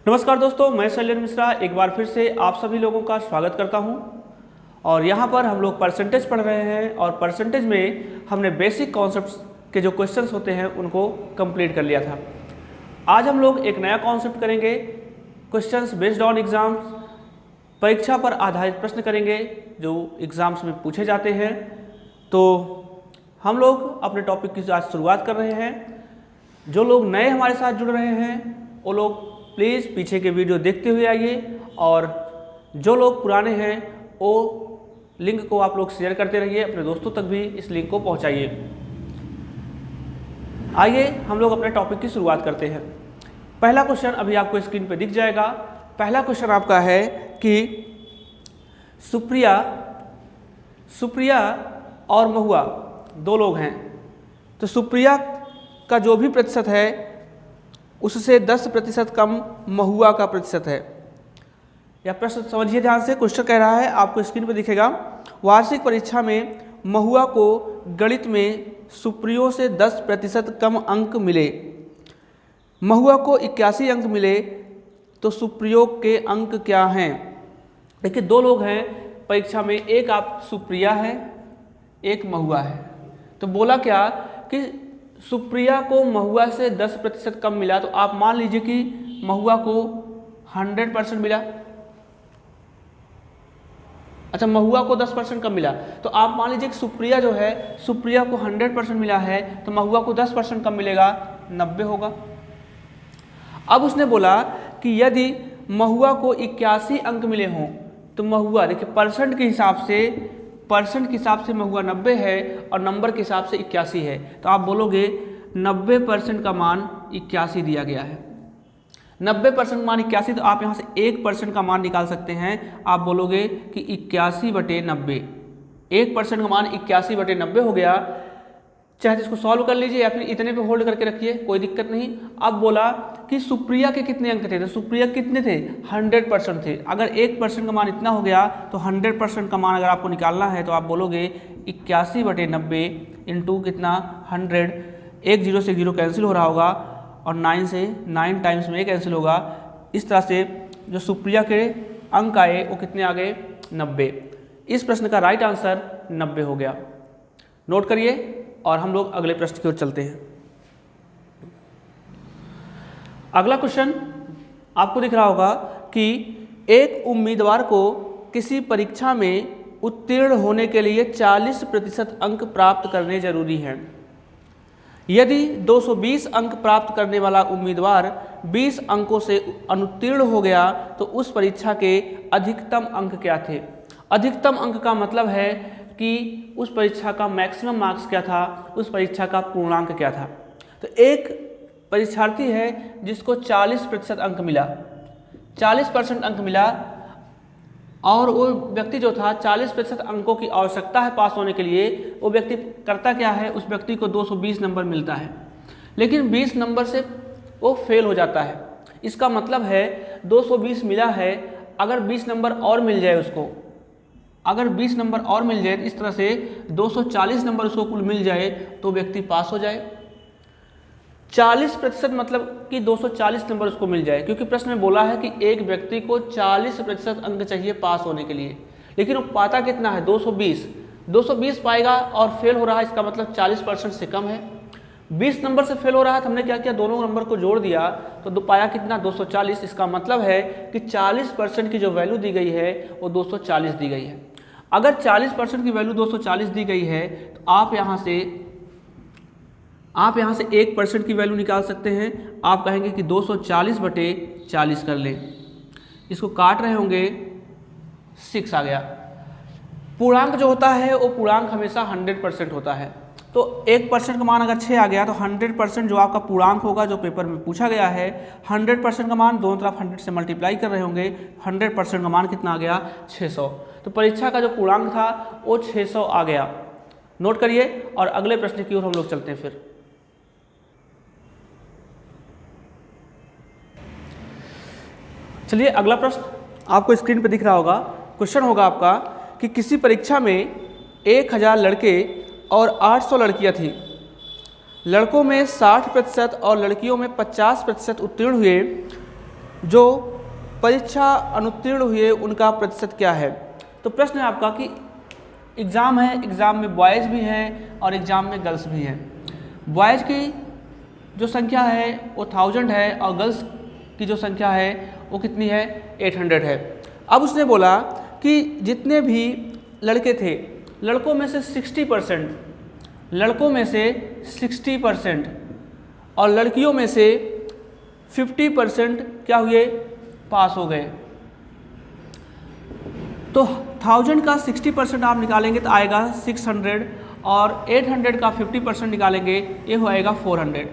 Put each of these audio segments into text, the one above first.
नमस्कार दोस्तों, मैं शैलेंद्र मिश्रा एक बार फिर से आप सभी लोगों का स्वागत करता हूं। और यहां पर हम लोग परसेंटेज पढ़ रहे हैं और परसेंटेज में हमने बेसिक कॉन्सेप्ट्स के जो क्वेश्चंस होते हैं उनको कंप्लीट कर लिया था। आज हम लोग एक नया कॉन्सेप्ट करेंगे, क्वेश्चंस बेस्ड ऑन एग्जाम्स, परीक्षा पर आधारित प्रश्न करेंगे जो एग्ज़ाम्स में पूछे जाते हैं। तो हम लोग अपने टॉपिक की आज शुरुआत कर रहे हैं। जो लोग नए हमारे साथ जुड़ रहे हैं वो लोग प्लीज़ पीछे के वीडियो देखते हुए आइए, और जो लोग पुराने हैं वो लिंक को आप लोग शेयर करते रहिए, अपने दोस्तों तक भी इस लिंक को पहुंचाइए। आइए हम लोग अपने टॉपिक की शुरुआत करते हैं। पहला क्वेश्चन अभी आपको स्क्रीन पे दिख जाएगा। पहला क्वेश्चन आपका है कि सुप्रिया और महुआ दो लोग हैं, तो सुप्रिया का जो भी प्रतिशत है उससे 10% कम महुआ का प्रतिशत है। यह प्रश्न समझिए ध्यान से। क्वेश्चन कह रहा है, आपको स्क्रीन पर दिखेगा, वार्षिक परीक्षा में महुआ को गणित में सुप्रिया से 10% कम अंक मिले। महुआ को 81 अंक मिले तो सुप्रिया के अंक क्या हैं? देखिए, दो लोग हैं परीक्षा में, एक आप सुप्रिया है, एक महुआ है। तो बोला क्या कि सुप्रिया को महुआ से 10% कम मिला, तो आप मान लीजिए कि महुआ को 100% मिला। अच्छा, महुआ को 10% कम मिला, तो आप मान लीजिए कि सुप्रिया जो है, सुप्रिया को 100% मिला है, तो महुआ को 10% कम मिलेगा, 90 होगा। अब उसने बोला कि यदि महुआ को 81 अंक मिले हों तो महुआ, देखिए परसेंट के हिसाब से महुआ 90 है और नंबर के हिसाब से 81 है, तो आप बोलोगे 90% का मान 81 दिया गया है। 90% मान 81, तो आप यहाँ से 1% का मान निकाल सकते हैं। आप बोलोगे कि 81/90, 1% का मान 81/90 हो गया। चाहे इसको सॉल्व कर लीजिए या फिर इतने पे होल्ड करके रखिए, कोई दिक्कत नहीं। अब बोला कि सुप्रिया के कितने अंक थे, तो सुप्रिया कितने थे? 100% थे। अगर 1% का मान इतना हो गया तो 100% का मान अगर आपको निकालना है तो आप बोलोगे 81/90 इंटू कितना 100, एक जीरो से जीरो कैंसिल हो रहा होगा और 9 से 9 टाइम्स में कैंसिल होगा। इस तरह से जो सुप्रिया के अंक आए वो कितने आ गए? 90। इस प्रश्न का राइट आंसर 90 हो गया। नोट करिए और हम लोग अगले प्रश्न की ओर चलते हैं। अगला क्वेश्चन आपको दिख रहा होगा कि एक उम्मीदवार को किसी परीक्षा में उत्तीर्ण होने के लिए 40% अंक प्राप्त करने जरूरी हैं। यदि 220 अंक प्राप्त करने वाला उम्मीदवार 20 अंकों से अनुत्तीर्ण हो गया तो उस परीक्षा के अधिकतम अंक क्या थे? अधिकतम अंक का मतलब है कि उस परीक्षा का मैक्सिमम मार्क्स क्या था, उस परीक्षा का पूर्णांक क्या था। तो एक परीक्षार्थी है जिसको 40% अंक मिला, 40% अंक मिला, और वो व्यक्ति जो था 40% अंकों की आवश्यकता है पास होने के लिए। वो व्यक्ति करता क्या है, उस व्यक्ति को 220 नंबर मिलता है, लेकिन 20 नंबर से वो फेल हो जाता है। इसका मतलब है 220 मिला है, अगर 20 नंबर और मिल जाए उसको, अगर 20 नंबर और मिल जाए, इस तरह से 240 नंबर उसको कुल मिल जाए तो व्यक्ति पास हो जाए। 40% मतलब कि 240 नंबर उसको मिल जाए, क्योंकि प्रश्न में बोला है कि एक व्यक्ति को 40% अंक चाहिए पास होने के लिए, लेकिन वो पाता कितना है? 220 पाएगा और फेल हो रहा है, इसका मतलब 40% से कम है। 20 नंबर से फेल हो रहा है, तो हमने क्या किया, दोनों नंबर को जोड़ दिया तो पाया कितना? 240। इसका मतलब है कि 40% की जो वैल्यू दी गई है वो 240 दी गई है। अगर 40% की वैल्यू 240 दी गई है तो आप यहाँ से 1% की वैल्यू निकाल सकते हैं। आप कहेंगे कि 240/40 कर लें, इसको काट रहे होंगे, 6 आ गया। पूर्णांक जो होता है वो पूर्णांक हमेशा 100% होता है, तो 1% का मान अगर 6 आ गया तो 100% जो आपका पूर्णांक होगा, जो पेपर में पूछा गया है, 100% का मान दोनों तरफ 100 से मल्टीप्लाई कर रहे होंगे, 100% का मान कितना आ गया? 600। तो परीक्षा का जो पूर्णांक था वो 600 आ गया। नोट करिए और अगले प्रश्न की ओर हम लोग चलते हैं। फिर चलिए, अगला प्रश्न आपको स्क्रीन पर दिख रहा होगा। क्वेश्चन होगा आपका कि किसी परीक्षा में 1000 लड़के और 800 लड़कियां थी। लड़कों में 60% और लड़कियों में 50% उत्तीर्ण हुए। जो परीक्षा अनुत्तीर्ण हुए उनका प्रतिशत क्या है। तो प्रश्न है आपका कि एग्ज़ाम है, एग्ज़ाम में बॉयज़ भी हैं और एग्ज़ाम में गर्ल्स भी हैं। बॉयज़ की जो संख्या है वो 1000 है और गर्ल्स की जो संख्या है वो कितनी है, 800 है। अब उसने बोला कि जितने भी लड़के थे, लड़कों में से 60%, लड़कों में से 60% और लड़कियों में से 50% क्या हुए, पास हो गए। तो 1000 का 60% आप निकालेंगे तो आएगा 600 और 800 का 50% निकालेंगे ये हो आएगा 400।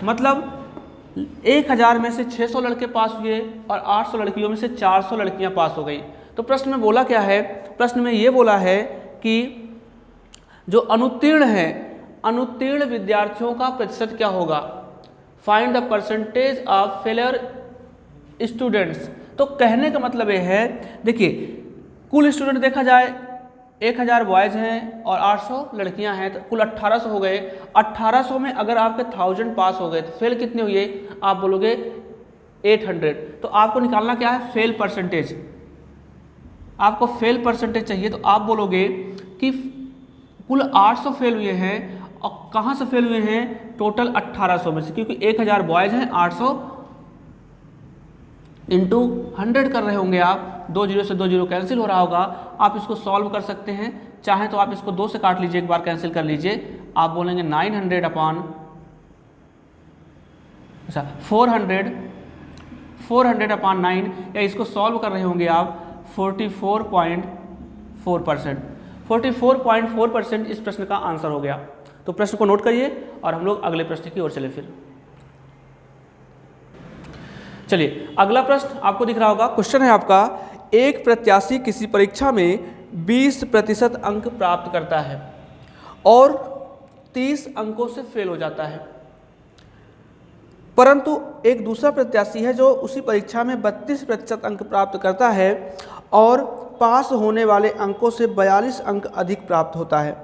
मतलब 1000 में से 600 लड़के पास हुए और 800 लड़कियों में से 400 लड़कियां पास हो गई। तो प्रश्न में बोला क्या है, प्रश्न में ये बोला है कि जो अनुत्तीर्ण है, अनुत्तीर्ण विद्यार्थियों का प्रतिशत क्या होगा, find the percentage of failure students. तो कहने का मतलब ये है, देखिए कुल स्टूडेंट देखा जाए 1000 बॉयज़ हैं और 800 लड़कियां हैं, तो कुल 1800 हो गए। 1800 में अगर आपके 1000 पास हो गए तो फेल कितने हुए, आप बोलोगे 800। तो आपको निकालना क्या है, फेल परसेंटेज। आपको फेल परसेंटेज चाहिए तो आप बोलोगे कि कुल 800 फेल हुए हैं और कहाँ से फेल हुए हैं, टोटल 1800 में से, क्योंकि 1000 बॉयज़ हैं, 800 इंटू 100 कर रहे होंगे आप, 2 जीरो से 2 जीरो कैंसिल हो रहा होगा। आप इसको सॉल्व कर सकते हैं, चाहे तो आप इसको 2 से काट लीजिए, एक बार कैंसिल कर लीजिए। आप बोलेंगे 900 अपॉन 400 अपॉन 9, या इसको सॉल्व कर रहे होंगे आप 44.4%। 44.4% इस प्रश्न का आंसर हो गया। तो प्रश्न को नोट करिए और हम लोग अगले प्रश्न की ओर चले। फिर चलिए अगला प्रश्न आपको दिख रहा होगा। क्वेश्चन है आपका, एक प्रत्याशी किसी परीक्षा में 20% अंक प्राप्त करता है और 30 अंकों से फेल हो जाता है, परंतु एक दूसरा प्रत्याशी है जो उसी परीक्षा में 32% अंक प्राप्त करता है और पास होने वाले अंकों से 42 अंक अधिक प्राप्त होता है।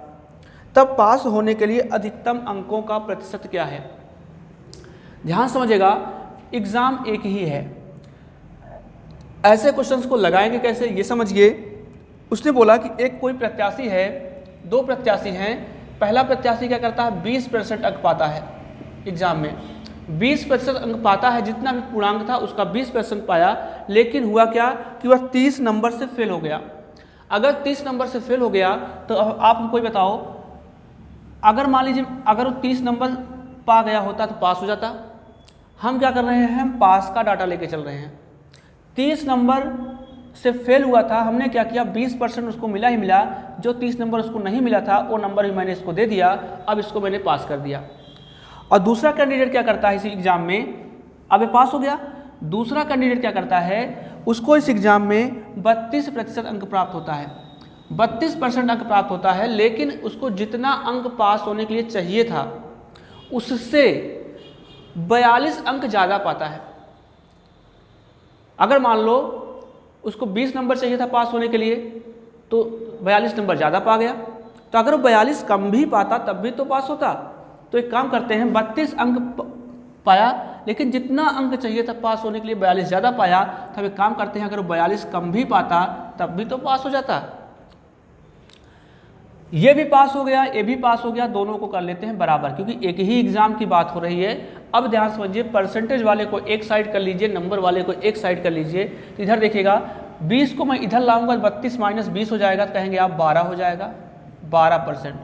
तब पास होने के लिए अधिकतम अंकों का प्रतिशत क्या है। ध्यान समझिएगा, एग्ज़ाम एक ही है, ऐसे क्वेश्चंस को लगाएंगे कैसे ये समझिए। उसने बोला कि एक कोई प्रत्याशी है, 2 प्रत्याशी हैं। पहला प्रत्याशी क्या करता है, 20% अंक पाता है एग्ज़ाम में, 20% अंक पाता है, जितना भी पूर्णांक था उसका 20% पाया, लेकिन हुआ क्या कि वह 30 नंबर से फेल हो गया। अगर 30 नंबर से फेल हो गया तो आप हमको ये बताओ, अगर मान लीजिए अगर वो 30 नंबर पा गया होता तो पास हो जाता। हम क्या कर रहे हैं, हम पास का डाटा लेके चल रहे हैं। 30 नंबर से फेल हुआ था, हमने क्या किया, 20% उसको मिला ही मिला, जो 30 नंबर उसको नहीं मिला था वो नंबर भी मैंने इसको दे दिया, अब इसको मैंने पास कर दिया। और दूसरा कैंडिडेट क्या करता है इस एग्ज़ाम में, अब ये पास हो गया। दूसरा कैंडिडेट क्या करता है, उसको इस एग्ज़ाम में 32% अंक प्राप्त होता है, 32% अंक प्राप्त होता है, लेकिन उसको जितना अंक पास होने के लिए चाहिए था उससे 42 अंक ज़्यादा पाता है। अगर मान लो उसको 20 नंबर चाहिए था पास होने के लिए तो 42 नंबर ज़्यादा पा गया, तो अगर वो 42 कम भी पाता तब भी तो पास होता। तो एक काम करते हैं, 32 अंक पाया लेकिन जितना अंक चाहिए था पास होने के लिए 42 ज़्यादा पाया, तब एक काम करते हैं, अगर वो 42 कम भी पाता तब भी तो पास हो जाता। ये भी पास हो गया, ये भी पास हो गया, दोनों को कर लेते हैं बराबर, क्योंकि एक ही एग्ज़ाम की बात हो रही है। अब ध्यान समझिए, परसेंटेज वाले को एक साइड कर लीजिए, नंबर वाले को एक साइड कर लीजिए। तो इधर देखिएगा, 20 को मैं इधर लाऊंगा, 32 माइनस 20 हो जाएगा, तो कहेंगे आप 12 हो जाएगा, 12%।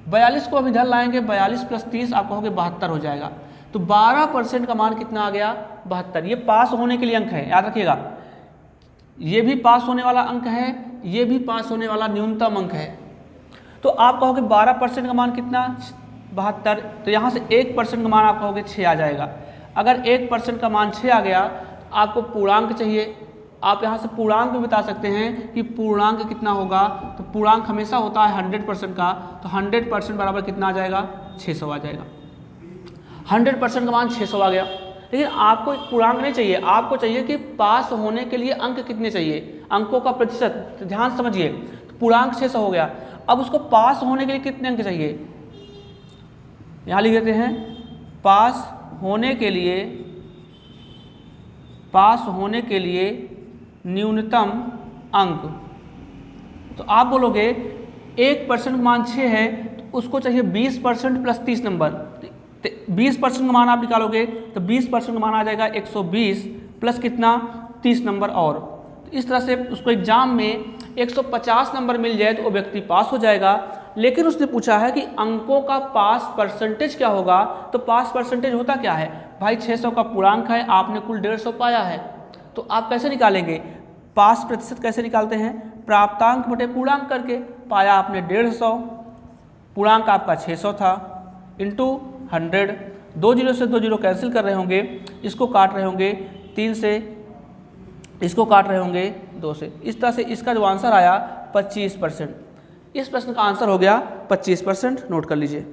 42 को हम इधर लाएंगे, 42 प्लस 30 आप कहोगे 72 हो जाएगा। तो 12% का मान कितना आ गया, 72। ये पास होने के लिए अंक है, याद रखिएगा। ये भी पास होने वाला अंक है, ये भी पास होने वाला न्यूनतम अंक है। तो आप कहोगे 12% का मान कितना, 72। तो यहाँ से 1% का मान आप कहोगे 6 आ जाएगा। अगर 1% का मान 6 आ गया, आपको पूर्णांक चाहिए, आप यहाँ से पूर्णांक भी बता सकते हैं कि पूर्णांक कितना होगा। तो पूर्णांक हमेशा होता है 100% का, तो 100% बराबर कितना आ जाएगा, 600 आ जाएगा। 100% का मान 600 आ गया, लेकिन आपको एक पूर्णांक नहीं चाहिए, आपको चाहिए कि पास होने के लिए अंक कितने चाहिए, अंकों का प्रतिशत। तो ध्यान समझिए, पूर्णांक 600 हो गया, अब उसको पास होने के लिए कितने अंक चाहिए, यहाँ लिख देते हैं, पास होने के लिए पास होने के लिए न्यूनतम अंक, तो आप बोलोगे 1% का मान 6 है तो उसको चाहिए 20% प्लस 30 नंबर। 20% का मान आप निकालोगे तो 20% का मान आ जाएगा 120 प्लस कितना 30 नंबर और। तो इस तरह से उसको एग्जाम में 150 नंबर मिल जाए तो वो व्यक्ति पास हो जाएगा। लेकिन उसने पूछा है कि अंकों का पास परसेंटेज क्या होगा, तो पास परसेंटेज होता क्या है भाई, 600 का पूर्णांक है, आपने कुल 150 पाया है, तो आप कैसे निकालेंगे पास प्रतिशत, कैसे निकालते हैं, प्राप्तांक बटे पूर्णांक करके। पाया आपने 150, पूर्णांक आपका 600 था, इंटू 100, 2 जीरो से 2 जीरो कैंसिल कर रहे होंगे, इसको काट रहे होंगे 3 से, इसको काट रहे होंगे 2 से। इस तरह से इसका जो आंसर आया 25%। इस प्रश्न का आंसर हो गया 25%, नोट कर लीजिए।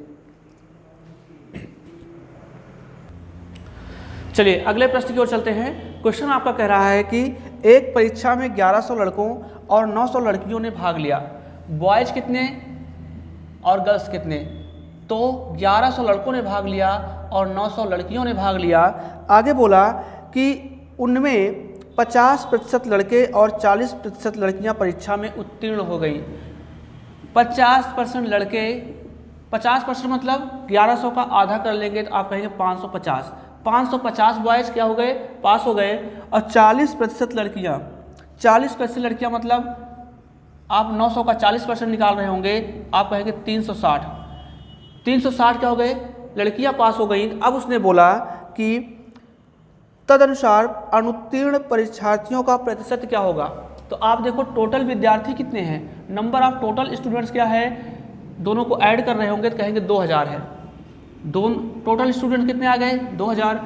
चलिए अगले प्रश्न की ओर चलते हैं। क्वेश्चन आपका कह रहा है कि एक परीक्षा में 1100 लड़कों और 900 लड़कियों ने भाग लिया, बॉयज कितने और गर्ल्स कितने, तो 1100 लड़कों ने भाग लिया और 900 लड़कियों ने भाग लिया। आगे बोला कि उनमें 50% लड़के और 40% लड़कियां परीक्षा में उत्तीर्ण हो गई। 50% लड़के, 50% मतलब 1100 का आधा कर लेंगे तो आप कहेंगे 550, 550 बॉयज़ क्या हो गए, पास हो गए। और 40% लड़कियाँ, 40% लड़कियाँ मतलब आप 900 का 40% निकाल रहे होंगे, आप कहेंगे 360, 360 क्या हो गए, लड़कियाँ पास हो गई। अब उसने बोला कि तदनुसार अनुत्तीर्ण परीक्षार्थियों का प्रतिशत क्या होगा। तो आप देखो टोटल विद्यार्थी कितने हैं, नंबर ऑफ टोटल स्टूडेंट्स क्या है, दोनों को ऐड कर रहे होंगे तो कहेंगे 2000 है। टोटल स्टूडेंट कितने आ गए 2000।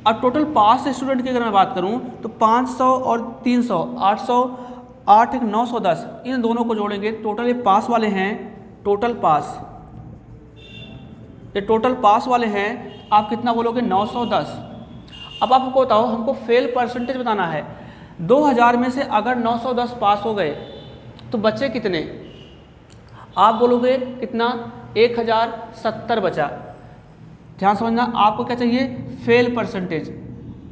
और टोटल पास स्टूडेंट की अगर मैं बात करूं तो 500 और 300, 800, 8 एक 910, इन दोनों को जोड़ेंगे टोटल ये पास वाले हैं, टोटल पास, ये टोटल पास वाले हैं, आप कितना बोलोगे 910। अब आपको बताओ हमको फेल परसेंटेज बताना है, 2000 में से अगर 910 पास हो गए तो बचे कितने, आप बोलोगे कितना 1070 बचा। ध्यान समझना, आपको क्या चाहिए फेल परसेंटेज,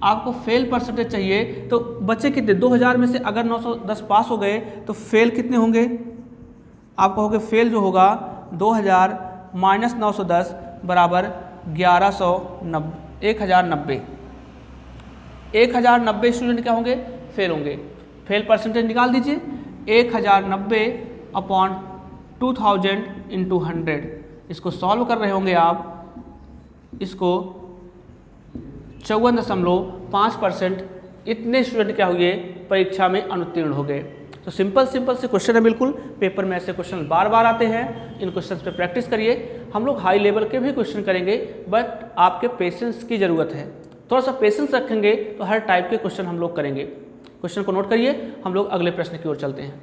आपको फेल परसेंटेज चाहिए। तो बच्चे कितने, 2000 में से अगर 910 पास हो गए तो फेल कितने होंगे, आप कहोगे फेल जो होगा 2000 माइनस 910 बराबर 1090, 1090 स्टूडेंट क्या होंगे, फेल होंगे। फेल परसेंटेज निकाल दीजिए, 1090 अपॉन 2000 इंटू 100, इसको सॉल्व कर रहे होंगे आप, इसको 54.5%, इतने स्टूडेंट क्या हुए परीक्षा में अनुत्तीर्ण हो गए। तो सिंपल से क्वेश्चन है, बिल्कुल पेपर में ऐसे क्वेश्चन बार बार आते हैं, इन क्वेश्चंस पे प्रैक्टिस करिए। हम लोग हाई लेवल के भी क्वेश्चन करेंगे, बट आपके पेशेंस की ज़रूरत है, थोड़ा सा पेशेंस रखेंगे तो हर टाइप के क्वेश्चन हम लोग करेंगे। क्वेश्चन को नोट करिए, हम लोग अगले प्रश्न की ओर चलते हैं।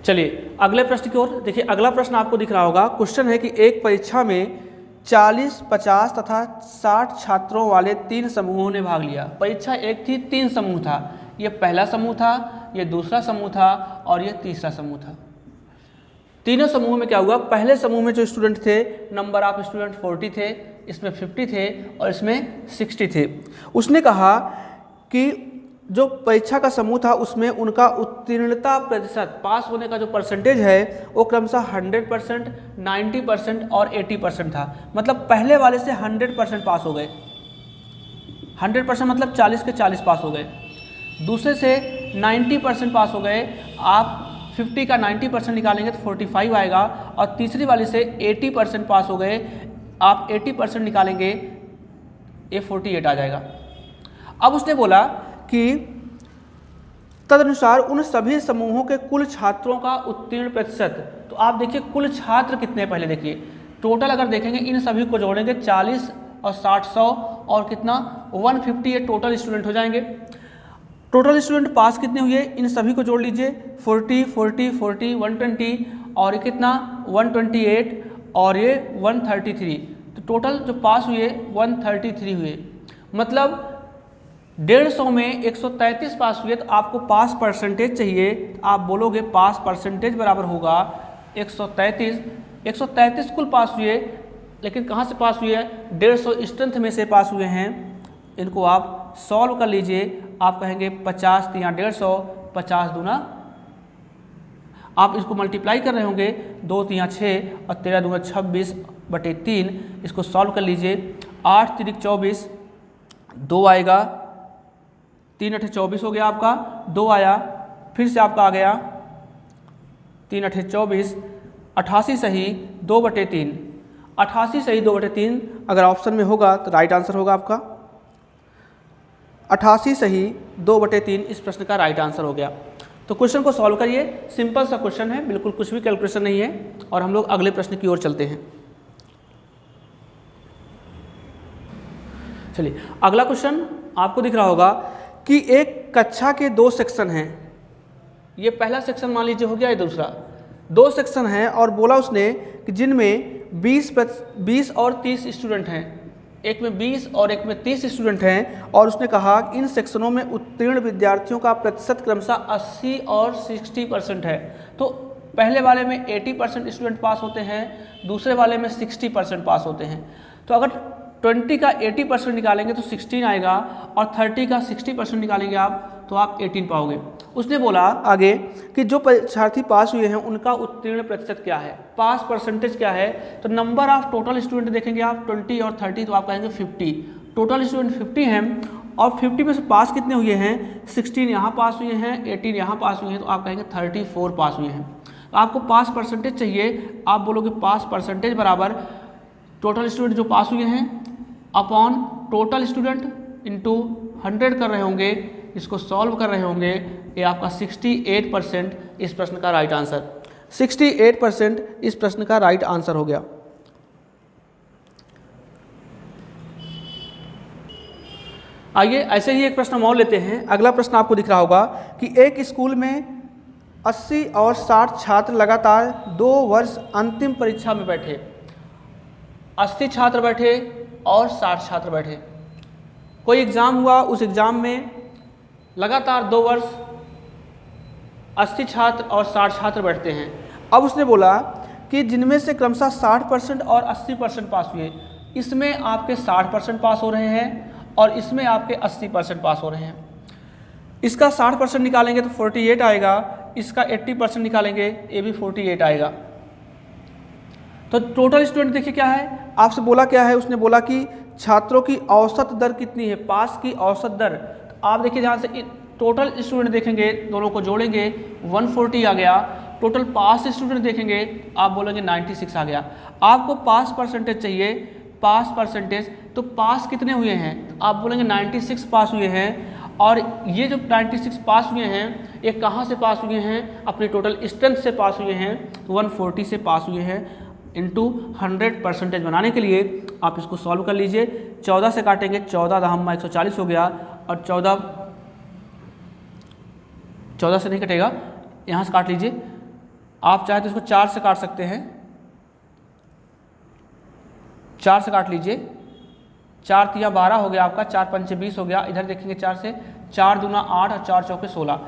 चलिए अगले प्रश्न की ओर देखिए। अगला प्रश्न आपको दिख रहा होगा, क्वेश्चन है कि एक परीक्षा में 40, 50 तथा 60 छात्रों वाले 3 समूहों ने भाग लिया। परीक्षा एक थी, 3 समूह था, ये पहला समूह था, ये दूसरा समूह था और ये तीसरा समूह था। तीनों समूह में क्या हुआ, पहले समूह में जो स्टूडेंट थे, नंबर ऑफ स्टूडेंट 40 थे, इसमें 50 थे और इसमें 60 थे। उसने कहा कि जो परीक्षा का समूह था उसमें उनका उत्तीर्णता प्रतिशत, पास होने का जो परसेंटेज है वो क्रमशः 100%, 90% और 80% था। मतलब पहले वाले से 100% पास हो गए, 100% मतलब 40 के 40 पास हो गए। दूसरे से 90% पास हो गए, आप 50 का 90% निकालेंगे तो 45 आएगा। और तीसरी वाले से 80% पास हो गए, आप 80% निकालेंगे ये 48 आ जाएगा। अब उसने बोला कि तदनुसार उन सभी समूहों के कुल छात्रों का उत्तीर्ण प्रतिशत। तो आप देखिए कुल छात्र कितने, पहले देखिए टोटल अगर देखेंगे इन सभी को जोड़ेंगे 40 और 60, 100 और कितना 150, ये टोटल स्टूडेंट हो जाएंगे। टोटल स्टूडेंट पास कितने हुए, इन सभी को जोड़ लीजिए, 40, 40, 40, 120 और ये कितना 128 और ये 133। तो टोटल जो पास हुए 133 हुए। मतलब 150 में 133 पास हुए, तो आपको पास परसेंटेज चाहिए, तो आप बोलोगे पास परसेंटेज बराबर होगा 133। 133 कुल पास हुए, लेकिन कहाँ से पास हुए, 150 स्ट्रेंथ में से पास हुए हैं, इनको आप सॉल्व कर लीजिए। आप कहेंगे 50 तिया 150, 50 दूना, आप इसको मल्टीप्लाई कर रहे होंगे, 2 तिया 6 और 13 दूना 26/3। इसको सॉल्व कर लीजिए। 8 तिरिक 24, 2 आएगा, 3 अठे 24 हो गया आपका, 2 आया, फिर से आपका आ गया 3 अठे 24, 88 सही 2/3। 88 सही 2/3 अगर ऑप्शन में होगा तो राइट आंसर होगा आपका। 88 सही 2/3 इस प्रश्न का राइट आंसर हो गया। तो क्वेश्चन को सॉल्व करिए, सिंपल सा क्वेश्चन है, बिल्कुल कुछ भी कैलकुलेशन नहीं है। और हम लोग अगले प्रश्न की ओर चलते हैं। चलिए अगला क्वेश्चन आपको दिख रहा होगा कि एक कक्षा के 2 सेक्शन हैं। ये पहला सेक्शन मान लीजिए हो गया, ये दूसरा। 2 सेक्शन हैं और बोला उसने कि जिनमें 20 और 30 स्टूडेंट हैं। एक में 20 और एक में 30 स्टूडेंट हैं और उसने कहा कि इन सेक्शनों में उत्तीर्ण विद्यार्थियों का प्रतिशत क्रमशः 80 और 60% है। तो पहले वाले में 80% स्टूडेंट पास होते हैं, दूसरे वाले में 60% पास होते हैं। तो अगर 20 का 80% निकालेंगे तो 16 आएगा और 30 का 60% निकालेंगे आप तो आप 18 पाओगे। उसने बोला आगे कि जो परीक्षार्थी पास हुए हैं उनका उत्तीर्ण प्रतिशत क्या है, पास परसेंटेज क्या है। तो नंबर ऑफ टोटल स्टूडेंट देखेंगे आप 20 और 30, तो आप कहेंगे 50। टोटल स्टूडेंट 50 हैं और 50 में से पास कितने हुए हैं, 16 यहाँ पास हुए हैं, 18 यहाँ पास हुए हैं, तो आप कहेंगे 34 पास हुए हैं। तो आपको पास परसेंटेज चाहिए, आप बोलोगे पास परसेंटेज बराबर टोटल स्टूडेंट जो पास हुए हैं अपॉन टोटल स्टूडेंट इंटू 100 कर रहे होंगे, इसको सॉल्व कर रहे होंगे। ये आपका 68% इस प्रश्न का राइट आंसर, 68% इस प्रश्न का राइट आंसर हो गया। आइए ऐसे ही एक प्रश्न और लेते हैं। अगला प्रश्न आपको दिख रहा होगा कि एक स्कूल में 80 और 60 छात्र लगातार 2 वर्ष अंतिम परीक्षा में बैठे। 80 छात्र बैठे और 60 छात्र बैठे। कोई एग्ज़ाम हुआ, उस एग्ज़ाम में लगातार 2 वर्ष 80 छात्र और 60 छात्र बैठते हैं। अब उसने बोला कि जिनमें से क्रमशः 60% और 80% पास हुए, इसमें आपके 60% पास हो रहे हैं और इसमें आपके 80% पास हो रहे हैं। इसका 60% निकालेंगे तो 48 आएगा, इसका 80% निकालेंगे ये भी 48 आएगा। तो टोटल स्टूडेंट देखिए क्या है, आपसे बोला क्या है, उसने बोला कि छात्रों की औसत दर कितनी है, पास की औसत दर। तो आप देखिए ध्यान से, टोटल स्टूडेंट देखेंगे, दोनों को जोड़ेंगे 140 आ गया। टोटल पास स्टूडेंट देखेंगे, आप बोलेंगे 96 आ गया। आपको पास परसेंटेज चाहिए, पास परसेंटेज, तो पास कितने हुए हैं, तो आप बोलेंगे 96 पास हुए हैं। और ये जो 96 पास हुए हैं, ये कहाँ से पास हुए हैं, अपने टोटल स्ट्रेंथ से पास हुए हैं, 140 से पास हुए हैं। इंटू 100% बनाने के लिए आप इसको सॉल्व कर लीजिए। 14 से काटेंगे, 14 दहम्मा 140 हो गया और 14 से नहीं कटेगा, यहाँ से काट लीजिए। आप चाहे तो इसको 4 से काट सकते हैं, 4 से काट लीजिए। 4 तिया 12 हो गया आपका, 4 पंचे 20 हो गया। इधर देखेंगे 4 से, 4 दूना 8 और 4 चौके 16।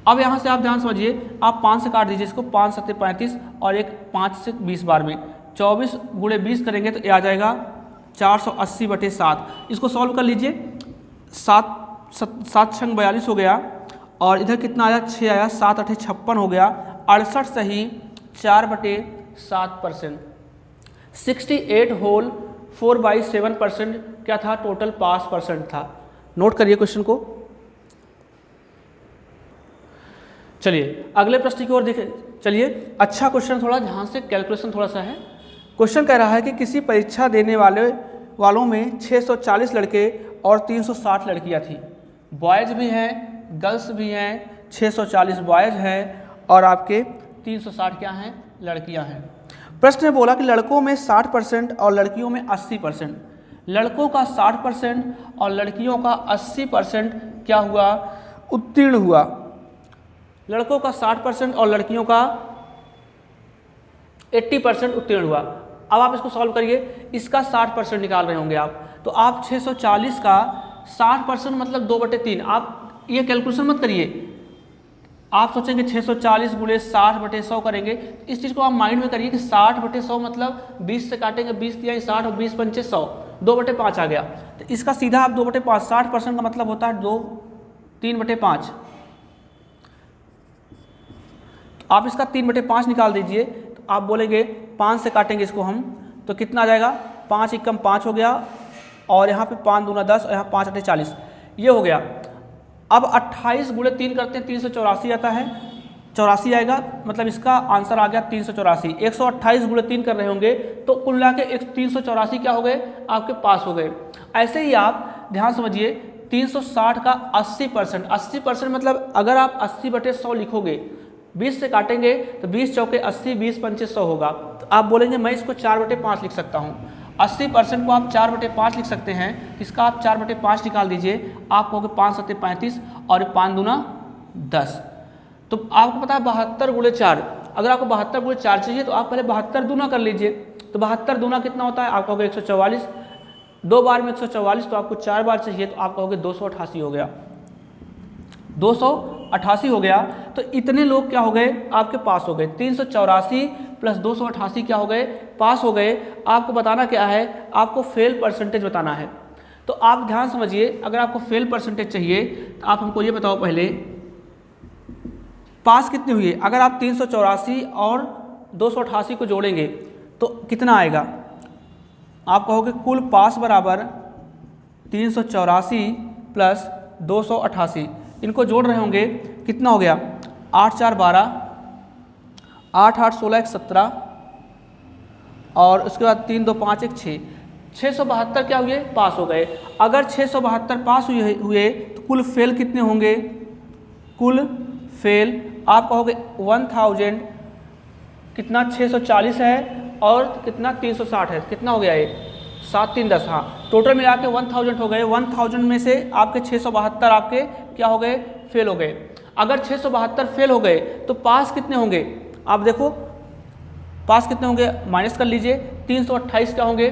अब यहाँ से आप ध्यान समझिए, आप 5 से काट दीजिए इसको, 5 सत्ते 35 और एक 5 से 20 बार में 24 गुणे 20 करेंगे तो ये आ जाएगा 480/7। इसको सॉल्व कर लीजिए। 7 छंग 42 हो गया और इधर कितना आया, 6 आया, 7 अठे 56 हो गया। 68 सही 4/7%। 68 होल 4/7% क्या था, टोटल पास परसेंट था। नोट करिए क्वेश्चन को। चलिए अगले प्रश्न की ओर देखें। चलिए अच्छा क्वेश्चन, थोड़ा ध्यान से, कैलकुलेशन थोड़ा सा है। क्वेश्चन कह रहा है कि किसी परीक्षा देने वालों में 640 लड़के और 360 लड़कियां थी। बॉयज़ भी हैं, गर्ल्स भी हैं। 640 बॉयज़ हैं और आपके 360 क्या हैं, लड़कियां हैं। प्रश्न ने बोला कि लड़कों में 60% और लड़कियों में 80%। लड़कों का 60% और लड़कियों का 80% क्या हुआ, उत्तीर्ण हुआ। लड़कों का 60% और लड़कियों का 80% उत्तीर्ण हुआ। अब आप इसको सॉल्व करिए, इसका 60% निकाल रहे होंगे आप, तो आप 640 का 60% मतलब 2/3। आप ये कैलकुलेशन मत करिए, आप सोचेंगे 640 गुणे 60/100 करेंगे। इस चीज़ को आप माइंड में करिए कि 60/100 मतलब 20 से काटेंगे, 20 तिया 60 और 20 पंचे 100, 2/5 आ गया। तो इसका सीधा आप 2/5, 60% का मतलब होता है 3/5। आप इसका 3/5 निकाल दीजिए, तो आप बोलेंगे 5 से काटेंगे इसको हम, तो कितना आ जाएगा, 5 एकम 5 हो गया, और यहाँ पे 5 दूना 10 और यहाँ 5 अठे 40, ये हो गया। अब 28 गुणे 3 करते हैं, 384 आता है, 84 आएगा, मतलब इसका आंसर आ गया 384। 128 गुणे 3 कर रहे होंगे तो कुल मिला के 384 क्या हो गए, आपके पास हो गए। ऐसे ही आप ध्यान समझिए, 360 का 80%, 80% मतलब अगर आप 80/100 लिखोगे, 20 से काटेंगे तो 20 चौके 80, 20 पंचे 100 होगा। तो आप बोलेंगे मैं इसको 4/5 लिख सकता हूँ। 80% को आप 4/5 लिख सकते हैं, इसका आप 4/5 निकाल दीजिए, आप कहोगे 5 सत्ते 35 और 5 दूना 10। तो आपको पता है 72 गुणे 4, अगर आपको 72 गुणे 4 चाहिए तो आप पहले 72 दूना कर लीजिए। तो 72 दूना कितना होता है, आप कहोगे 144, 2 बार में 144, तो आपको 4 बार चाहिए तो आप कहोगे 288 हो गया, 288 हो गया। तो इतने लोग क्या हो गए, आपके पास हो गए। 384 प्लस 288 क्या हो गए, पास हो गए। आपको बताना क्या है, आपको फेल परसेंटेज बताना है। तो आप ध्यान समझिए, अगर आपको फेल परसेंटेज चाहिए तो आप हमको ये बताओ पहले पास कितनी हुई है। अगर आप 384 और 288 को जोड़ेंगे तो कितना आएगा, आप कहोगे कुल पास बराबर 384 प्लस 288, इनको जोड़ रहे होंगे, कितना हो गया, 8 4 12, 8 8 16 1 17, और उसके बाद 3 2 5 1 6, 672 क्या हुए, पास हो गए। अगर 672 पास हुए तो कुल फेल कितने होंगे, कुल फेल आप कहोगे 1000 कितना 640 है और कितना 360 है, कितना हो गया ये 7 3 10, हाँ टोटल मिला के 1000 हो गए। 1000 में से आपके 672 आपके क्या हो गए, फेल हो गए। अगर 672 फेल हो गए तो पास कितने होंगे, आप देखो पास कितने होंगे, माइनस कर लीजिए, 328 क्या होंगे,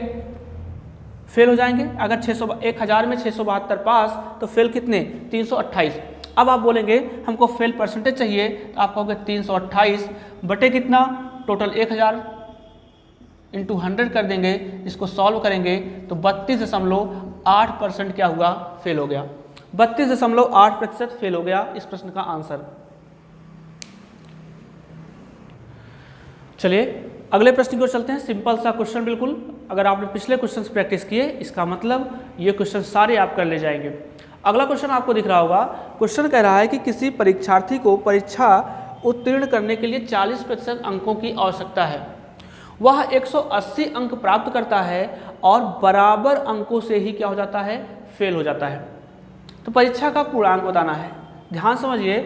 फेल हो जाएंगे। अगर 1000 में 672 पास तो फेल कितने, 328। अब आप बोलेंगे हमको फेल परसेंटेज चाहिए, तो आप कहोगे 328 बटे कितना, टोटल 1000 इंटू 100 कर देंगे, इसको सॉल्व करेंगे तो 32.8% क्या हुआ, फेल हो गया। 32.8% फेल हो गया इस प्रश्न का आंसर। चलिए अगले प्रश्न की ओर चलते हैं। सिंपल सा क्वेश्चन बिल्कुल, अगर आपने पिछले क्वेश्चन प्रैक्टिस किए इसका मतलब ये क्वेश्चन सारे आप कर ले जाएंगे। अगला क्वेश्चन आपको दिख रहा होगा, क्वेश्चन कह रहा है कि किसी परीक्षार्थी को परीक्षा उत्तीर्ण करने के लिए 40% अंकों की आवश्यकता है, वह 180 अंक प्राप्त करता है और बराबर अंकों से ही क्या हो जाता है, फेल हो जाता है। तो परीक्षा का पूर्णांक बताना है। ध्यान समझिए,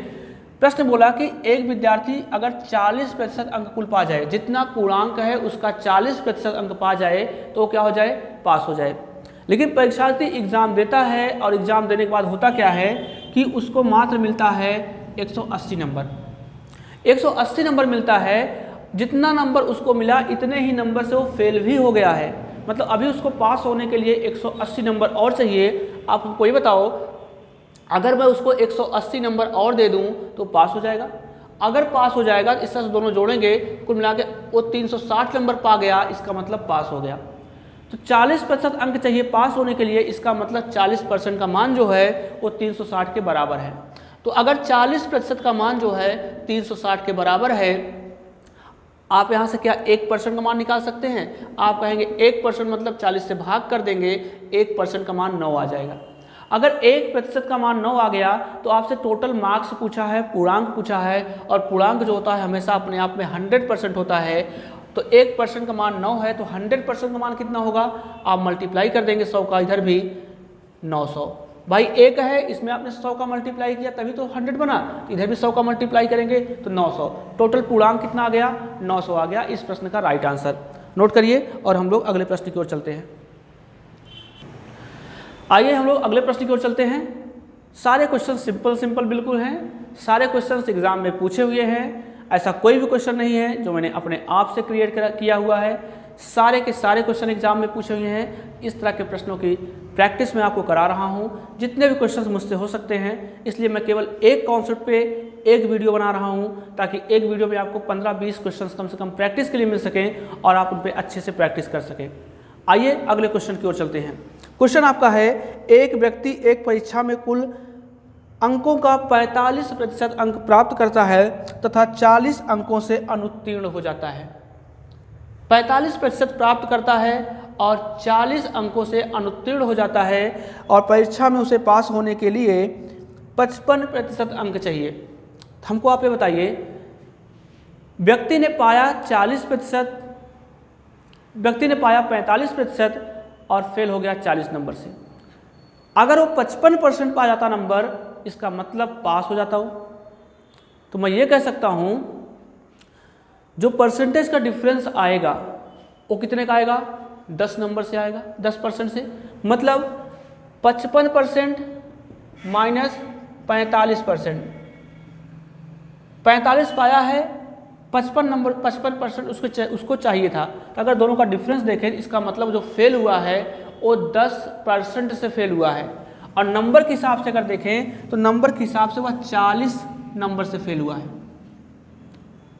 प्रश्न बोला कि एक विद्यार्थी अगर 40% अंक कुल पा जाए, जितना पूर्णांक है उसका 40% अंक पा जाए तो क्या हो जाए, पास हो जाए। लेकिन परीक्षार्थी एग्जाम देता है और एग्जाम देने के बाद होता क्या है कि उसको मात्र मिलता है 180 नंबर। 180 नंबर मिलता है, जितना नंबर उसको मिला इतने ही नंबर से वो फेल भी हो गया है। मतलब अभी उसको पास होने के लिए 180 नंबर और चाहिए। आप हमको ये बताओ, अगर मैं उसको 180 नंबर और दे दूं तो पास हो जाएगा। अगर पास हो जाएगा, इस तरह से दोनों जोड़ेंगे, कुल मिला के वो 360 नंबर पा गया, इसका मतलब पास हो गया। तो 40% अंक चाहिए पास होने के लिए, इसका मतलब 40% का मान जो है वो 360 के बराबर है। तो अगर 40% का मान जो है 360 के बराबर है, आप यहाँ से क्या 1% का मान निकाल सकते हैं। आप कहेंगे 1% मतलब 40 से भाग कर देंगे, 1% का मान 9 आ जाएगा। अगर 1% का मान 9 आ गया तो आपसे टोटल मार्क्स पूछा है, पूर्णांक पूछा है, और पूर्णांक जो होता है हमेशा अपने आप में 100% होता है। तो 1% का मान 9 है तो 100% का मान कितना होगा, आप मल्टीप्लाई कर देंगे 100 का, इधर भी 900। भाई 1 है, इसमें आपने 100 का मल्टीप्लाई किया तभी तो 100 बना, इधर भी 100 का मल्टीप्लाई करेंगे तो 900। टोटल पूर्णांक कितना आ गया, 900 आ गया इस प्रश्न का राइट आंसर। नोट करिए और हम लोग अगले प्रश्न की ओर चलते हैं। आइए हम लोग अगले प्रश्न की ओर चलते हैं। सारे क्वेश्चन सिंपल बिल्कुल हैं, सारे क्वेश्चन एग्जाम में पूछे हुए हैं। ऐसा कोई भी क्वेश्चन नहीं है जो मैंने अपने आप से क्रिएट किया हुआ है। सारे के सारे क्वेश्चन एग्जाम में पूछे हुए हैं। इस तरह के प्रश्नों की प्रैक्टिस मैं आपको करा रहा हूं, जितने भी क्वेश्चंस मुझसे हो सकते हैं। इसलिए मैं केवल एक कॉन्सेप्ट पे एक वीडियो बना रहा हूं, ताकि एक वीडियो में आपको 15-20 क्वेश्चंस कम से कम प्रैक्टिस के लिए मिल सकें और आप उन पर अच्छे से प्रैक्टिस कर सकें। आइए अगले क्वेश्चन की ओर चलते हैं। क्वेश्चन आपका है, एक व्यक्ति एक परीक्षा में कुल अंकों का 45% अंक प्राप्त करता है तथा 40 अंकों से अनुत्तीर्ण हो जाता है। 45% प्राप्त करता है और 40 अंकों से अनुत्तीर्ण हो जाता है और परीक्षा में उसे पास होने के लिए 55% अंक चाहिए। हमको आप ये बताइए, व्यक्ति ने पाया 40%, व्यक्ति ने पाया 45% और फेल हो गया 40 नंबर से। अगर वो 55% पा जाता नंबर, इसका मतलब पास हो जाता हो, तो मैं ये कह सकता हूँ जो परसेंटेज का डिफरेंस आएगा वो कितने का आएगा? 10 नंबर से आएगा, 10% से। मतलब 55% माइनस 45%। 45 पाया है, 55% उसको चाहिए था। तो अगर दोनों का डिफरेंस देखें, इसका मतलब जो फेल हुआ है वो 10% से फेल हुआ है। और नंबर के हिसाब से अगर देखें तो नंबर के हिसाब से वह 40 नंबर से फेल हुआ है।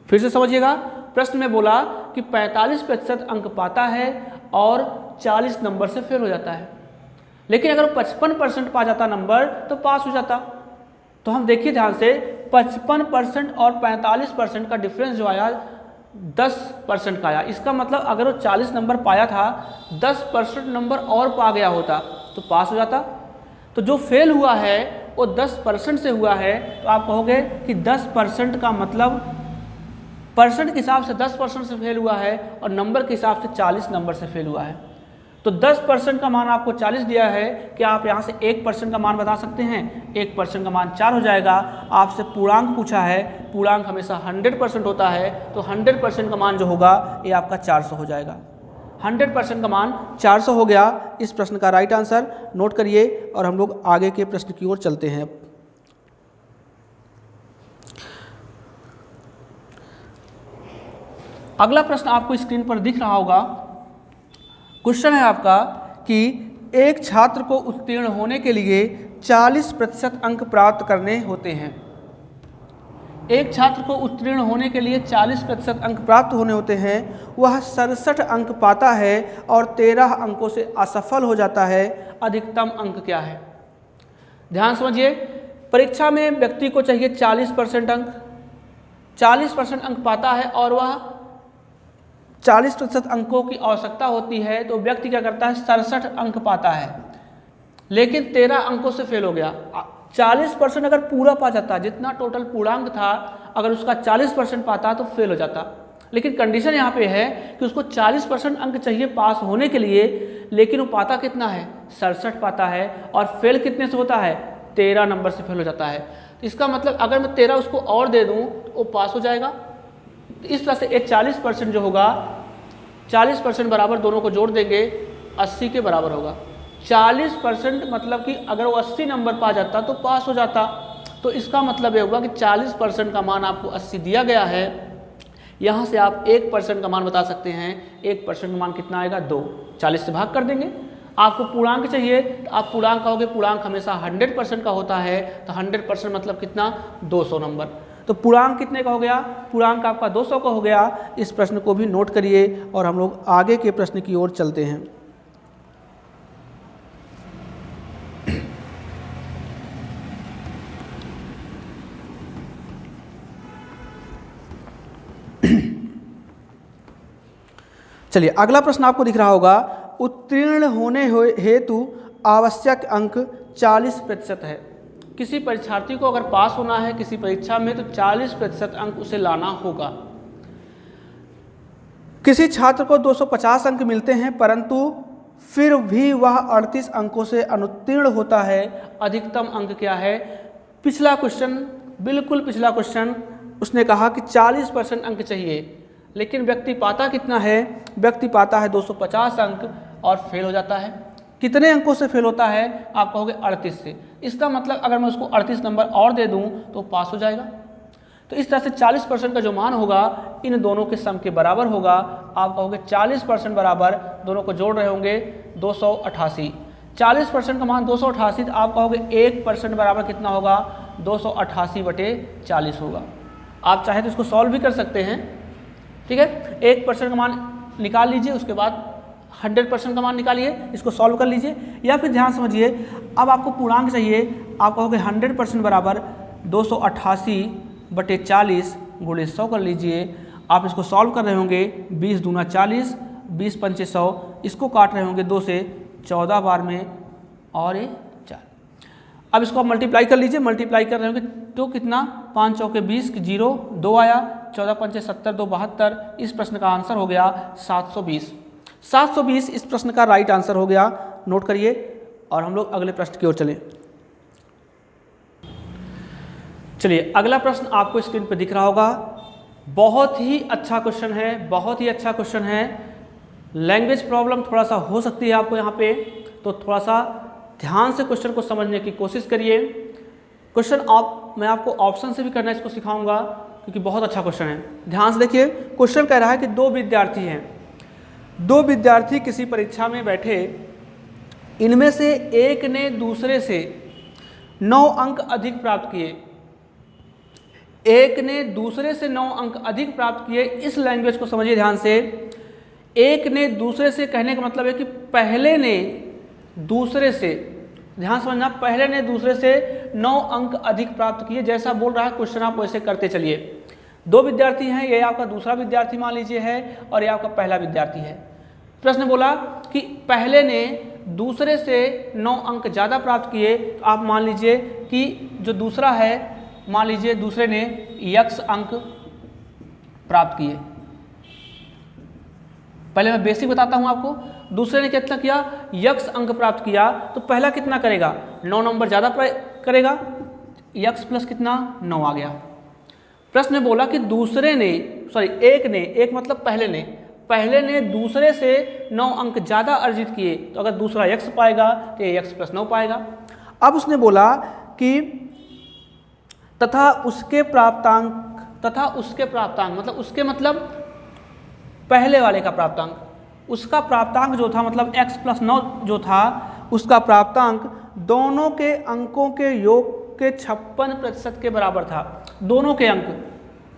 फिर से समझिएगा, प्रश्न में बोला कि 45% अंक पाता है और 40 नंबर से फेल हो जाता है, लेकिन अगर 55% पा जाता नंबर तो पास हो जाता। तो हम देखिए ध्यान से, 55% और 45% का डिफरेंस जो आया 10% का आया। इसका मतलब अगर वो 40 नंबर पाया था, 10% नंबर और पा गया होता तो पास हो जाता। तो जो फेल हुआ है वो 10% से हुआ है। तो आप कहोगे कि 10% का मतलब परसेंट के हिसाब से 10% से फेल हुआ है और नंबर के हिसाब से 40 नंबर से फेल हुआ है। तो 10% का मान आपको 40 दिया है, कि आप यहाँ से 1% का मान बता सकते हैं। 1% का मान 4 हो जाएगा। आपसे पूर्णांक पूछा है, पूर्णांक हमेशा 100% होता है, तो 100% का मान जो होगा ये आपका 400 हो जाएगा। 100% का मान 400 हो गया इस प्रश्न का राइट आंसर। नोट करिए और हम लोग आगे के प्रश्न की ओर चलते हैं। अगला प्रश्न आपको स्क्रीन पर दिख रहा होगा। क्वेश्चन है आपका कि एक छात्र को उत्तीर्ण होने के लिए 40% अंक प्राप्त करने होते हैं। एक छात्र को उत्तीर्ण होने के लिए 40% अंक प्राप्त होने होते हैं। वह 67 अंक पाता है और 13 अंकों से असफल हो जाता है। अधिकतम अंक क्या है? ध्यान समझिए, परीक्षा में व्यक्ति को चाहिए 40% अंक। 40% अंक पाता है और वह 40% अंकों की आवश्यकता होती है, तो व्यक्ति क्या करता है? 67 अंक पाता है, लेकिन 13 अंकों से फेल हो गया। 40% अगर पूरा पा जाता, जितना टोटल पूर्णांक था, अगर उसका 40% पाता तो फेल हो जाता। लेकिन कंडीशन यहाँ पे है कि उसको 40% अंक चाहिए पास होने के लिए, लेकिन वो पाता कितना है? 67 पाता है और फेल कितने से होता है? 13 नंबर से फेल हो जाता है। तो इसका मतलब अगर मैं 13 उसको और दे दूँ तो वो पास हो जाएगा। तो इस तरह से ये 40% जो होगा, 40% बराबर दोनों को जोड़ देंगे 80 के बराबर होगा। 40% मतलब कि अगर वो 80 नंबर पा जाता तो पास हो जाता। तो इसका मतलब ये हुआ कि 40% का मान आपको 80 दिया गया है। यहाँ से आप 1% का मान बता सकते हैं। 1% का मान कितना आएगा? 2। 40 से भाग कर देंगे। आपको पूर्णांक चाहिए तो आप पूर्णांक कहोगे, पूर्णांक हमेशा 100% का होता है, तो 100% मतलब कितना? 200 नंबर। तो पूर्णांक कितने का हो गया? पूर्णांक आपका 200 का हो गया। इस प्रश्न को भी नोट करिए और हम लोग आगे के प्रश्न की ओर चलते हैं। चलिए, अगला प्रश्न आपको दिख रहा होगा। उत्तीर्ण होने हेतु आवश्यक अंक 40% है। किसी परीक्षार्थी को अगर पास होना है किसी परीक्षा में तो 40% अंक उसे लाना होगा। किसी छात्र को 250 अंक मिलते हैं, परंतु फिर भी वह 38 अंकों से अनुत्तीर्ण होता है। अधिकतम अंक क्या है? पिछला क्वेश्चन, बिल्कुल पिछला क्वेश्चन, उसने कहा कि 40% अंक चाहिए, लेकिन व्यक्ति पाता कितना है? व्यक्ति पाता है 250 अंक और फेल हो जाता है। कितने अंकों से फेल होता है? आप कहोगे 38 से। इसका मतलब अगर मैं उसको 38 नंबर और दे दूं तो पास हो जाएगा। तो इस तरह से 40% का जो मान होगा इन दोनों के सम के बराबर होगा। आप कहोगे 40% बराबर, दोनों को जोड़ रहे होंगे 288। 40% का मान 288, तो आप कहोगे 1% बराबर कितना होगा? 288/40 होगा। आप चाहे तो इसको सॉल्व भी कर सकते हैं, ठीक है। 1% का मान निकाल लीजिए, उसके बाद 100% का मान निकालिए, इसको सॉल्व कर लीजिए। या फिर ध्यान समझिए, अब आपको पूर्णांक चाहिए, आप कहोगे 100% बराबर 288/40 गुणे 100 कर लीजिए। आप इसको सॉल्व कर रहे होंगे, 20 दूना 40, 20 पंचे 100, इसको काट रहे होंगे 2 से 14 बार में और ये 4। अब इसको आप मल्टीप्लाई कर लीजिए, मल्टीप्लाई कर रहे होंगे तो कितना, 5 चौके 20, 0 2 आया, 14 पंचे 70, 2 72। इस प्रश्न का आंसर हो गया 720। 720 इस प्रश्न का राइट आंसर हो गया, नोट करिए। और हम लोग अगले प्रश्न की ओर चलें। चलिए अगला प्रश्न आपको स्क्रीन पर दिख रहा होगा, बहुत ही अच्छा क्वेश्चन है, बहुत ही अच्छा क्वेश्चन है। लैंग्वेज प्रॉब्लम थोड़ा सा हो सकती है आपको यहाँ पे, तो थोड़ा सा ध्यान से क्वेश्चन को समझने की कोशिश करिए। क्वेश्चन मैं आपको ऑप्शन से भी करना इसको सिखाऊंगा, क्योंकि बहुत अच्छा क्वेश्चन है। ध्यान से देखिए, क्वेश्चन कह रहा है कि 2 विद्यार्थी हैं, 2 विद्यार्थी किसी परीक्षा में बैठे, इनमें से एक ने दूसरे से 9 अंक अधिक प्राप्त किए, एक ने दूसरे से 9 अंक अधिक प्राप्त किए। इस लैंग्वेज को समझिए ध्यान से। एक ने दूसरे से कहने का मतलब है कि पहले ने दूसरे से, ध्यान समझना, पहले ने दूसरे से 9 अंक अधिक प्राप्त किए। जैसा बोल रहा है क्वेश्चन आप वैसे करते चलिए। 2 विद्यार्थी हैं, ये आपका दूसरा विद्यार्थी मान लीजिए है और ये आपका पहला विद्यार्थी है। प्रश्न बोला कि पहले ने दूसरे से 9 अंक ज़्यादा प्राप्त किए, तो आप मान लीजिए कि जो दूसरा है, मान लीजिए दूसरे ने x अंक प्राप्त किए। पहले मैं बेसिक बताता हूं आपको। दूसरे ने कितना किया, x अंक प्राप्त किया, तो पहला कितना करेगा, 9 नंबर ज़्यादा करेगा, x प्लस कितना 9 आ गया। प्रश्न में बोला कि दूसरे ने, सॉरी एक मतलब पहले ने दूसरे से 9 अंक ज़्यादा अर्जित किए, तो अगर दूसरा x पाएगा तो ये x प्लस 9 पाएगा। अब उसने बोला कि तथा उसके प्राप्तांक मतलब उसके मतलब पहले वाले का प्राप्तांक, उसका प्राप्तांक जो था मतलब x प्लस 9 जो था, उसका प्राप्तांक दोनों के अंकों के योग के 56% के बराबर था। दोनों के अंक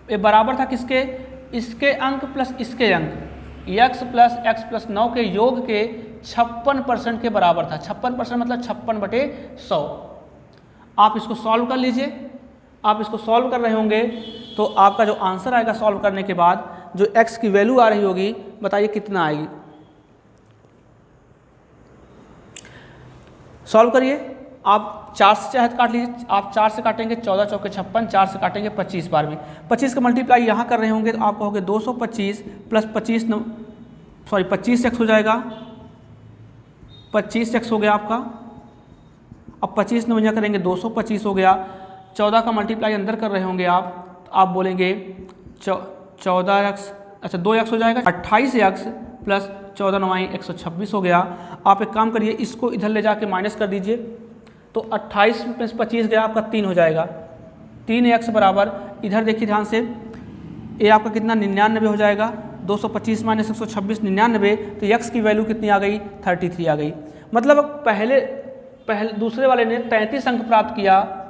ये बराबर था किसके, इसके अंक प्लस इसके अंक, x प्लस 9 के योग के 56% के बराबर था। 56% मतलब 56/100। आप इसको सॉल्व कर लीजिए। आप इसको सॉल्व कर रहे होंगे तो आपका जो आंसर आएगा सॉल्व करने के बाद, जो x की वैल्यू आ रही होगी, बताइए कितना आएगी। सॉल्व करिए। आप 4 से चाहे काट लीजिए। आप 4 से काटेंगे 14 चौके 56, 4 से काटेंगे 25 बार में। 25 का मल्टीप्लाई यहाँ कर रहे होंगे तो आप कहोगे 225 प्लस 25x हो जाएगा, 25x हो गया आपका। अब 25 9 करेंगे 225 हो गया। 14 का मल्टीप्लाई अंदर कर रहे होंगे आप, तो आप बोलेंगे 14x, अच्छा 2x हो जाएगा, 28x प्लस 14 9 126 हो गया। आप एक काम करिए, इसको इधर ले जाके माइनस कर दीजिए, तो 28 में 25 गया आपका 3 हो जाएगा। 3x बराबर, इधर देखिए ध्यान से, ये आपका कितना 99 हो जाएगा। 225 माइनस 126 99, तो x की वैल्यू कितनी आ गई, 33 आ गई। मतलब पहले दूसरे वाले ने 33 अंक प्राप्त किया,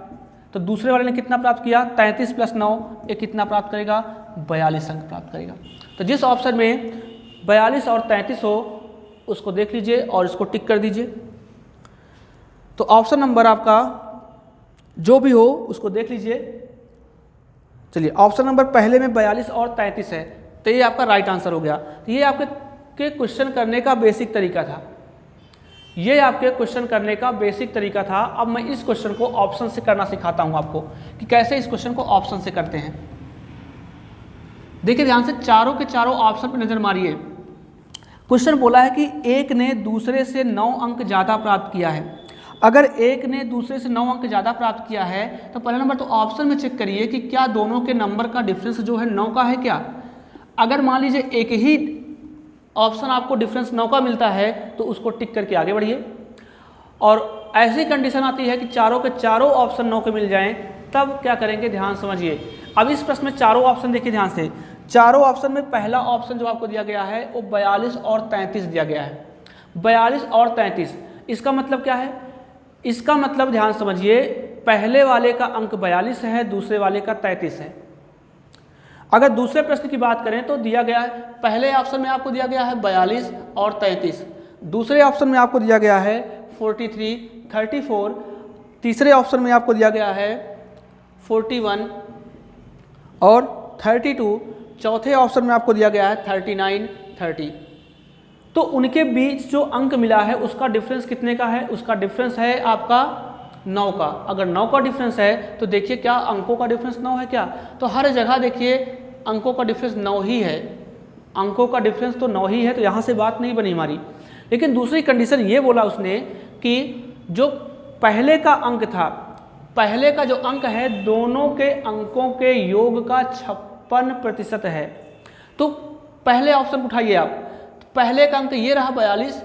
तो दूसरे वाले ने कितना प्राप्त किया, 33 प्लस 9 ये कितना प्राप्त करेगा, 42 अंक प्राप्त करेगा। तो जिस ऑप्शन में 42 और 33 हो उसको देख लीजिए और इसको टिक कर दीजिए। तो ऑप्शन नंबर आपका जो भी हो उसको देख लीजिए। चलिए ऑप्शन नंबर पहले में 42 और 33 है, तो ये आपका राइट आंसर हो गया। तो ये आपके क्वेश्चन करने का बेसिक तरीका था। ये आपके क्वेश्चन करने का बेसिक तरीका था। अब मैं इस क्वेश्चन को ऑप्शन से करना सिखाता हूं आपको कि कैसे इस क्वेश्चन को ऑप्शन से करते हैं। देखिए ध्यान से, चारों के चारों ऑप्शन पर नजर मारिए। क्वेश्चन बोला है कि एक ने दूसरे से 9 अंक ज़्यादा प्राप्त किया है। अगर एक ने दूसरे से 9 अंक ज़्यादा प्राप्त किया है तो पहला नंबर तो ऑप्शन में चेक करिए कि क्या दोनों के नंबर का डिफरेंस जो है 9 का है क्या। अगर मान लीजिए एक ही ऑप्शन आपको डिफरेंस 9 का मिलता है तो उसको टिक करके आगे बढ़िए। और ऐसी कंडीशन आती है कि चारों के चारों ऑप्शन 9 के मिल जाएं, तब क्या करेंगे, ध्यान समझिए। अब इस प्रश्न में चारों ऑप्शन देखिए ध्यान से। चारों ऑप्शन में पहला ऑप्शन जो आपको दिया गया है वो 42 और 33 दिया गया है। 42 और 33, इसका मतलब क्या है, इसका मतलब ध्यान समझिए, पहले वाले का अंक 42 है, दूसरे वाले का 33 है। अगर दूसरे प्रश्न की बात करें तो दिया गया है, पहले ऑप्शन में आपको दिया गया है 42 और 33, दूसरे ऑप्शन में आपको दिया गया है 43, 34, तीसरे ऑप्शन में आपको दिया गया है 41 और 32, चौथे ऑप्शन में आपको दिया गया है 39, 30। तो उनके बीच जो अंक मिला है उसका डिफरेंस कितने का है? उसका डिफरेंस है आपका 9 का। अगर 9 का डिफरेंस है तो देखिए क्या अंकों का डिफरेंस 9 है क्या? तो हर जगह देखिए अंकों का डिफरेंस 9 ही है, अंकों का डिफरेंस तो 9 ही है, तो यहाँ से बात नहीं बनी हमारी। लेकिन दूसरी कंडीशन ये बोला उसने कि जो पहले का अंक था, पहले का जो अंक है दोनों के अंकों के योग का 56% है। तो पहले ऑप्शन उठाइए आप, तो पहले का अंक ये रहा 42,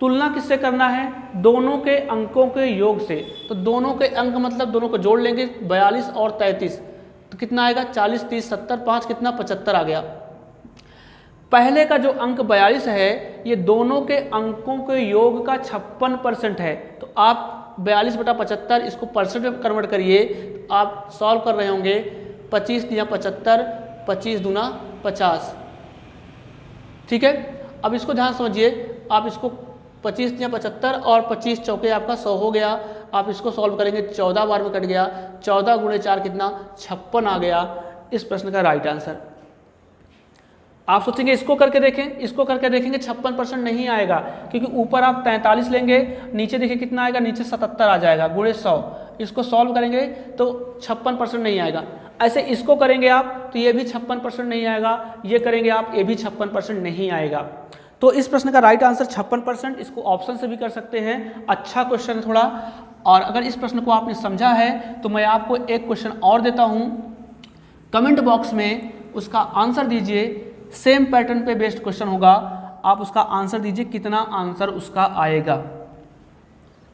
तुलना किससे करना है? दोनों के अंकों के योग से। तो दोनों के अंक मतलब दोनों को जोड़ लेंगे, 42 और 33, तो कितना आएगा? 40, 30, 70, 5 कितना? 75 आ गया। पहले का जो अंक 42 है ये दोनों के अंकों के योग का 56% है। तो आप 42/75 इसको परसेंट में कन्वर्ट करिए, तो आप सॉल्व कर रहे होंगे 25 × 75, 25 दूना 50। ठीक है, अब इसको ध्यान समझिए, आप इसको 25 × 75 और 25 चौके आपका 100 हो गया। आप इसको सॉल्व करेंगे, 14 बार में कट गया, 14 × 4 कितना? 56 आ गया इस प्रश्न का राइट आंसर। आप सोचेंगे इसको करके देखें, इसको करके देखेंगे 56% नहीं आएगा, क्योंकि ऊपर आप 43 लेंगे, नीचे देखिए कितना आएगा? नीचे 77 आ जाएगा × 100। इसको सॉल्व करेंगे तो 56% नहीं आएगा। ऐसे इसको करेंगे आप तो ये भी 56% नहीं आएगा, ये करेंगे आप ये भी 56% नहीं आएगा। तो इस प्रश्न का राइट आंसर 56%। इसको ऑप्शन से भी कर सकते हैं, अच्छा क्वेश्चन है थोड़ा। और अगर इस प्रश्न को आपने समझा है तो मैं आपको एक क्वेश्चन और देता हूँ, कमेंट बॉक्स में उसका आंसर दीजिए, सेम पैटर्न पे बेस्ड क्वेश्चन होगा, आप उसका आंसर दीजिए कितना आंसर उसका आएगा।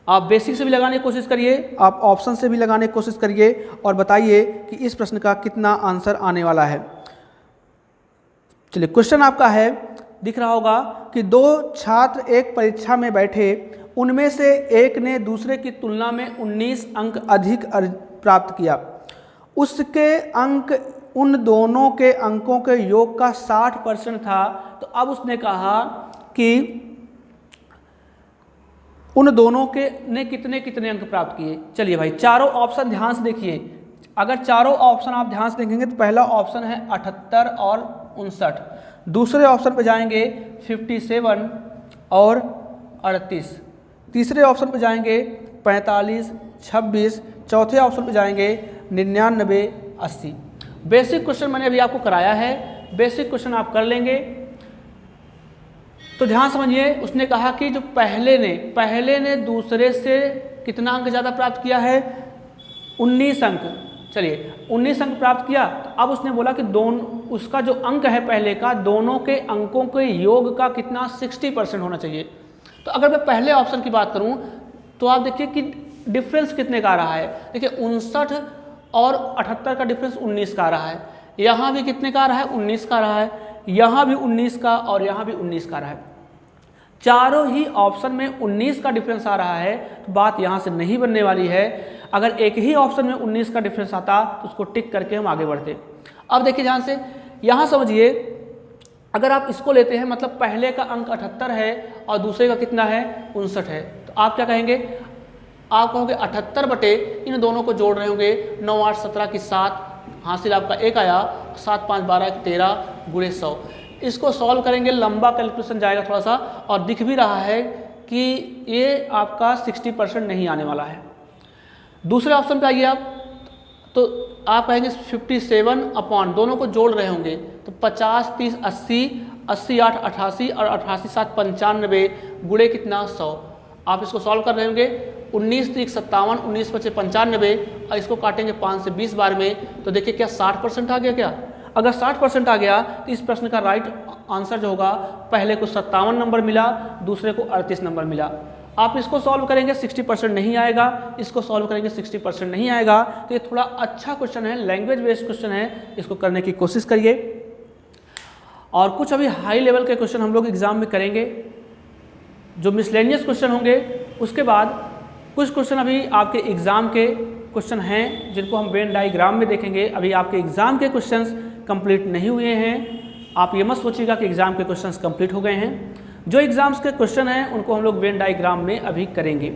आप बेसिक से भी लगाने की कोशिश करिए, आप ऑप्शन से भी लगाने की कोशिश करिए और बताइए कि इस प्रश्न का कितना आंसर आने वाला है। चलिए, क्वेश्चन आपका है, दिख रहा होगा कि 2 छात्र एक परीक्षा में बैठे, उनमें से एक ने दूसरे की तुलना में 19 अंक अधिक प्राप्त किया। उसके अंक उन दोनों के अंकों के योग का 60% था। तो अब उसने कहा कि उन दोनों के ने कितने कितने अंक प्राप्त किए। चलिए भाई, चारों ऑप्शन ध्यान से देखिए। अगर चारों ऑप्शन आप ध्यान से देखेंगे तो पहला ऑप्शन है 78 और 59, दूसरे ऑप्शन पे जाएंगे 57 और 38, तीसरे ऑप्शन पे जाएंगे 45, 26, चौथे ऑप्शन पे जाएंगे 99, 80। बेसिक क्वेश्चन मैंने अभी आपको कराया है, बेसिक क्वेश्चन आप कर लेंगे। तो ध्यान समझिए, उसने कहा कि जो पहले ने दूसरे से कितना अंक ज़्यादा प्राप्त किया है? 19 अंक। चलिए, 19 अंक प्राप्त किया। तो अब उसने बोला कि उसका जो अंक है पहले का, दोनों के अंकों के योग का कितना? 60% होना चाहिए। तो अगर मैं पहले ऑप्शन की बात करूं तो आप देखिए कि डिफरेंस कितने का आ रहा है। देखिए 59 और 78 का डिफरेंस 19 का आ रहा है, यहाँ भी कितने का आ रहा है? 19 का आ रहा है, यहाँ भी 19 का और यहाँ भी 19 का आ रहा है। चारों ही ऑप्शन में 19 का डिफरेंस आ रहा है, तो बात यहाँ से नहीं बनने वाली है। अगर एक ही ऑप्शन में 19 का डिफरेंस आता तो उसको टिक करके हम आगे बढ़ते। अब देखिए ध्यान से, यहाँ समझिए, अगर आप इसको लेते हैं मतलब पहले का अंक 78 है और दूसरे का कितना है? 59 है, तो आप क्या कहेंगे? आप कहोगे 78 बटे इन दोनों को जोड़ रहे होंगे, 9, 8, 17 की 7, हासिल आपका 1 आया, 7, 5, 12, 13 × 100। इसको सॉल्व करेंगे, लंबा कैलकुलेशन जाएगा थोड़ा सा, और दिख भी रहा है कि ये आपका 60% नहीं आने वाला है। दूसरे ऑप्शन पे आइए आप, तो आप कहेंगे 57 अपॉन, दोनों को जोड़ रहे होंगे तो 50, 30, 80, 80, 8, 88 और 88, 7, 95 गुणे कितना? 100। आप इसको सॉल्व कर रहे होंगे, 19, 3, 57, 19, 5, 95 और इसको काटेंगे 5 से 20 बार में, तो देखिए क्या 60% आ गया क्या? अगर 60% आ गया तो इस प्रश्न का राइट आंसर जो होगा, पहले को 57 नंबर मिला, दूसरे को 38 नंबर मिला। आप इसको सॉल्व करेंगे 60% नहीं आएगा, इसको सॉल्व करेंगे 60% नहीं आएगा। तो ये थोड़ा अच्छा क्वेश्चन है, लैंग्वेज बेस्ड क्वेश्चन है, इसको करने की कोशिश करिए। और कुछ अभी हाई लेवल के क्वेश्चन हम लोग एग्जाम में करेंगे, जो मिसलेनियस क्वेश्चन होंगे। उसके बाद कुछ क्वेश्चन अभी आपके एग्जाम के क्वेश्चन हैं जिनको हम वेन डायग्राम में देखेंगे। अभी आपके एग्ज़ाम के क्वेश्चंस कंप्लीट नहीं हुए हैं। आप ये मत सोचिएगा कि एग्ज़ाम के क्वेश्चंस कंप्लीट हो गए हैं। जो एग्ज़ाम्स के क्वेश्चन हैं उनको हम लोग वेन डायग्राम में अभी करेंगे।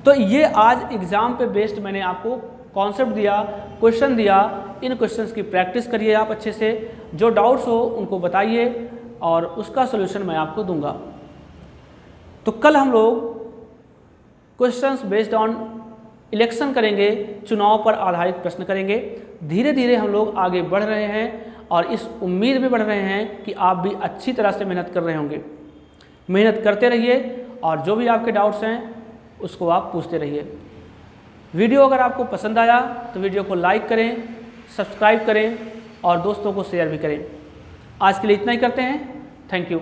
तो ये आज एग्ज़ाम पे बेस्ड मैंने आपको कॉन्सेप्ट दिया, क्वेश्चन दिया। इन क्वेश्चंस की प्रैक्टिस करिए आप अच्छे से, जो डाउट्स हो उनको बताइए और उसका सॉल्यूशन मैं आपको दूंगा। तो कल हम लोग क्वेश्चंस बेस्ड ऑन इलेक्शन करेंगे, चुनाव पर आधारित प्रश्न करेंगे। धीरे धीरे हम लोग आगे बढ़ रहे हैं और इस उम्मीद में बढ़ रहे हैं कि आप भी अच्छी तरह से मेहनत कर रहे होंगे। मेहनत करते रहिए और जो भी आपके डाउट्स हैं उसको आप पूछते रहिए। वीडियो अगर आपको पसंद आया तो वीडियो को लाइक करें, सब्सक्राइब करें और दोस्तों को शेयर भी करें। आज के लिए इतना ही करते हैं। Thank you.